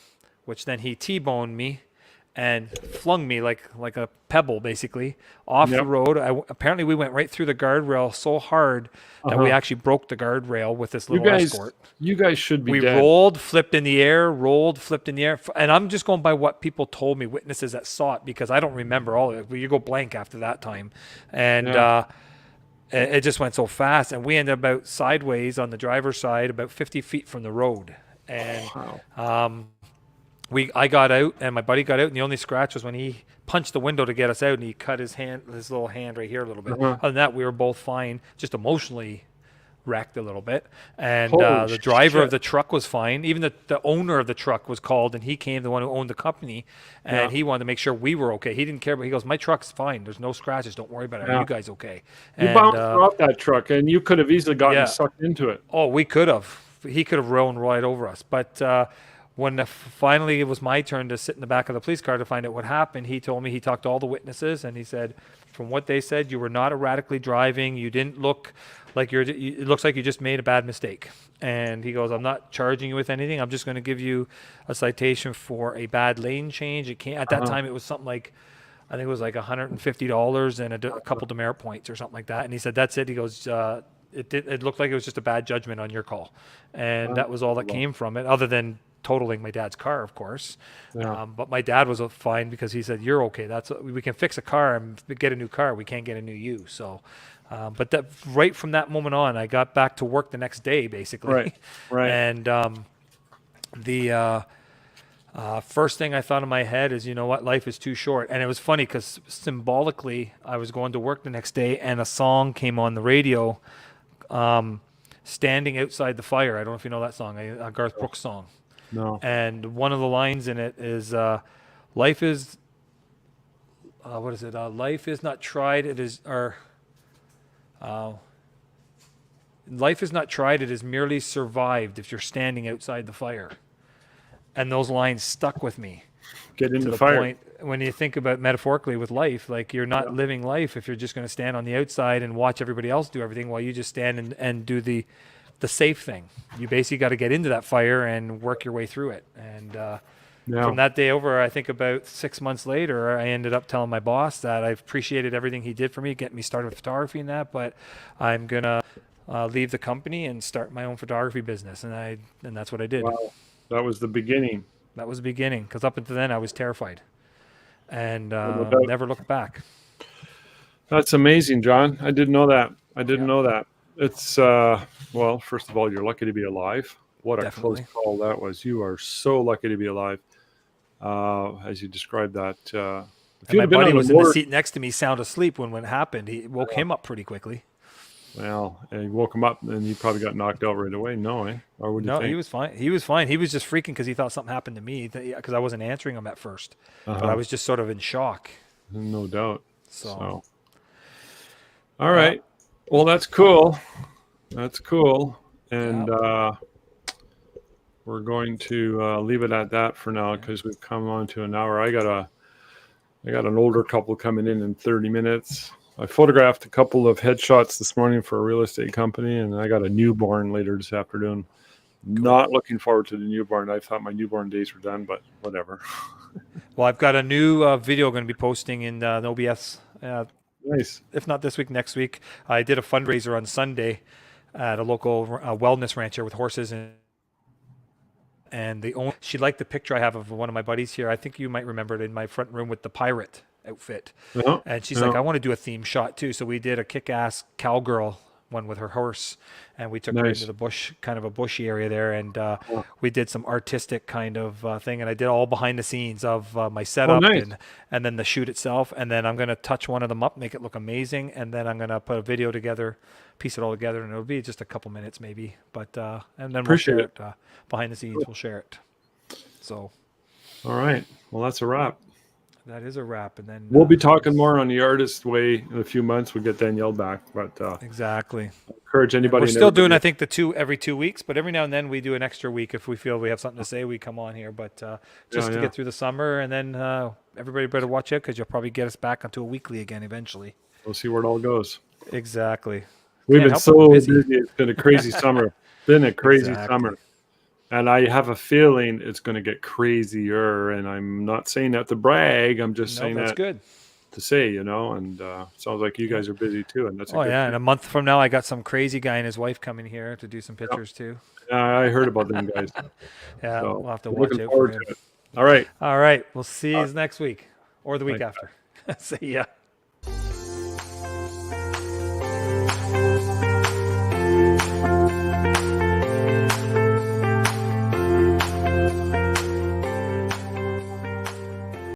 which then he T-boned me, and flung me like a pebble, basically, off the road. Apparently, we went right through the guardrail so hard that we actually broke the guardrail with this little escort. You guys should be We dead. rolled, flipped in the air, and I'm just going by what people told me, witnesses that saw it, because I don't remember all of it. You go blank after that time, and it just went so fast, and we ended up about sideways on the driver's side, about 50 feet from the road, and I got out, and my buddy got out, and the only scratch was when he punched the window to get us out, and he cut his little hand right here a little bit. Other than that, we were both fine, just emotionally wrecked a little bit. And the driver of the truck was fine. Even the owner of the truck was called, and he came, the one who owned the company, and he wanted to make sure we were okay. He didn't care, but he goes, "My truck's fine. There's no scratches. Don't worry about it. Are you guys okay?" You bounced off that truck, and you could have easily gotten sucked into it. Oh, we could have. He could have rolled right over us. But when finally it was my turn to sit in the back of the police car to find out what happened, he told me, he talked to all the witnesses, and he said, from what they said, you were not erratically driving. You didn't look like it looks like you just made a bad mistake. And he goes, I'm not charging you with anything. I'm just going to give you a citation for a bad lane change. It can't, at that time, it was something like, I think it was like $150 and a couple demerit points or something like that. And he said, that's it. He goes, it looked like it was just a bad judgment on your call. And that was all that came from it, other than totaling my dad's car, of course. But my dad was fine, because he said, you're okay. We can fix a car and get a new car. We can't get a new you. So, but that right from that moment on, I got back to work the next day, basically. Right. And the first thing I thought in my head is, you know what, life is too short. And it was funny, because symbolically, I was going to work the next day, and a song came on the radio, Standing Outside the Fire. I don't know if you know that song, a Garth Brooks song. No. And one of the lines in it is, life is, what is it? Life is not tried, it is, life is not tried, it is merely survived if you're standing outside the fire. And those lines stuck with me. Get into the fire. Point, when you think about metaphorically with life, like, you're not living life if you're just going to stand on the outside and watch everybody else do everything while you just stand and do the safe thing. You basically got to get into that fire and work your way through it. And from that day over, I think about 6 months later, I ended up telling my boss that I appreciated everything he did for me, getting me started with photography and that, but I'm going to leave the company and start my own photography business. And that's what I did. Wow. That was the beginning. That was the beginning, because up until then I was terrified and never looked back. That's amazing, John. I didn't know that. know that. It's, well, first of all, you're lucky to be alive. What a close call that was. You are so lucky to be alive, as you described that. If my buddy was in the seat next to me, sound asleep when it happened. He woke him up pretty quickly. Well, and you woke him up, and he probably got knocked out right away. No, eh? Or would you think? He was fine. He was fine. He was just freaking because he thought something happened to me, because I wasn't answering him at first. But I was just sort of in shock. No doubt. So. All right. Well, that's cool. That's cool. And we're going to leave it at that for now, because we've come on to an hour. I got an older couple coming in 30 minutes. I photographed a couple of headshots this morning for a real estate company, and I got a newborn later this afternoon. Cool. Not looking forward to the newborn. I thought my newborn days were done, but whatever. Well, I've got a new video going to be posting in OBS. Nice. If not this week, next week. I did a fundraiser on Sunday at a local wellness rancher with horses, and she liked the picture I have of one of my buddies here. I think you might remember it, in my front room with the pirate outfit. And she's like, I want to do a theme shot too. So we did a kick-ass cowgirl one with her horse, and we took her into the bush, kind of a bushy area there, and we did some artistic kind of thing, and I did all behind the scenes of my setup and then the shoot itself, and then I'm going to touch one of them up, make it look amazing, and then I'm going to put a video together, piece it all together, and it'll be just a couple minutes maybe, but and then we'll share it behind the scenes. We'll share it. So all right, well, that's a wrap. That is a wrap, and then we'll be talking more on the artist way in a few months. We'll get Danielle back, but exactly. I encourage anybody. We're still doing, I think, every 2 weeks, but every now and then we do an extra week if we feel we have something to say. We come on here, but just to get through the summer, and then everybody better watch out, because you'll probably get us back onto a weekly again eventually. We'll see where it all goes. Exactly. We've been so busy. It's been a crazy summer. Been a crazy summer. And I have a feeling it's going to get crazier. And I'm not saying that to brag. I'm just saying that's that good to say, and sounds like you guys are busy too. And that's a good yeah. thing. And a month from now, I got some crazy guy and his wife coming here to do some pictures too. I heard about them guys. Yeah, So we'll have to I'm watch looking out for forward him. to it. All right. All right, we'll see you next week or the week Thanks. after. See ya.